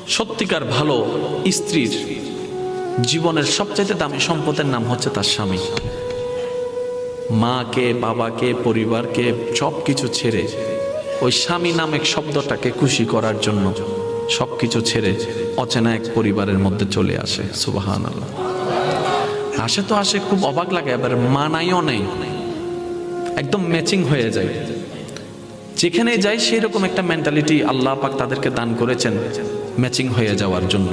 সত্যিকার ভালো স্ত্রীর জীবনের সবচাইতে দামি সম্পদের নাম হচ্ছে তার স্বামী। মাকে, বাবাকে, পরিবারকে সব কিছু ছেড়ে ওই স্বামী নামক শব্দটাকে খুশি করার জন্য সবকিছু ছেড়ে অচেনা এক পরিবারের মধ্যে চলে আসে। সুবহানাল্লাহ। আসে তো আসে, খুব অবাক লাগে, আবার মানাইও নেই, একদম ম্যাচিং হয়ে যায়। যেখানে যাই সেই রকম একটা মেন্টালিটি আল্লাহ পাক তাদেরকে দান করেছেন ম্যাচিং হয়ে যাওয়ার জন্য।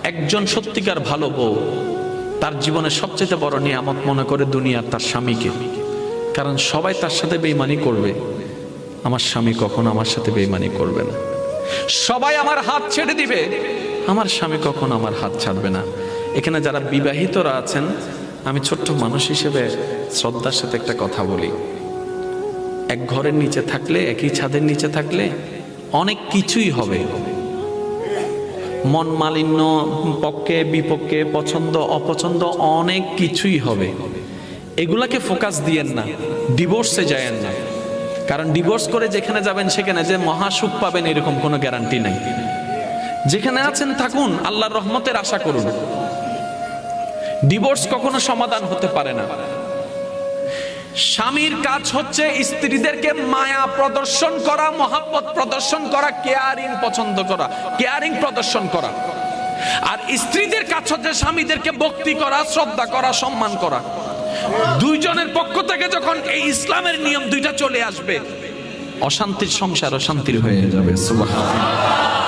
একজন সত্যিকার ভালো বউ তার জীবনের সবচেয়ে বড় নিয়ামত মনে করে দুনিয়ার তার স্বামীকে। কারণ সবাই তার সাথে বেঈমানি করবে, আমার স্বামী কখনো আমার সাথে বেঈমানি করবে না। সবাই আমার হাত ছেড়ে দিবে, আমার স্বামী কখনো আমার হাত ছাড়বে না। এখানে যারা বিবাহিতরা আছেন, আমি ছোট্ট মানুষ হিসেবে শ্রদ্ধার সাথে একটা কথা বলি। এক ঘরের নিচে থাকলে, একই ছাদের নিচে থাকলে অনেক কিছুই হবে, মন মালিন্য, পক্ষে বিপক্ষে, পছন্দ অপছন্দ অনেক কিছুই হবে। এগুলাকে ফোকাস দিয়েন না, ডিভোর্সে যায়েন না। কারণ ডিভোর্স করে যেখানে যাবেন সেখানে যে মহাসুখ পাবেন এরকম কোনো গ্যারান্টি নাই। যেখানে আছেন থাকুন, আল্লাহর রহমতের আশা করুন। ডিভোর্স কখনো সমাধান হতে পারে না। স্বামীর কাজ হচ্ছে স্ত্রীদেরকে মায়া প্রদর্শন করা, মহাব্বত প্রদর্শন করা, কেয়ারিং পছন্দ করা, কেয়ারিং প্রদর্শন করা। আর স্ত্রীদের কাজ হচ্ছে স্বামীদেরকে ভক্তি করা, শ্রদ্ধা করা, সম্মান করা। দুইজনের পক্ষ থেকে যখন এই ইসলামের নিয়ম দুইটা চলে আসবে, অশান্তির সংসার অশান্তির হয়ে যাবে। সুবহানাল্লাহ।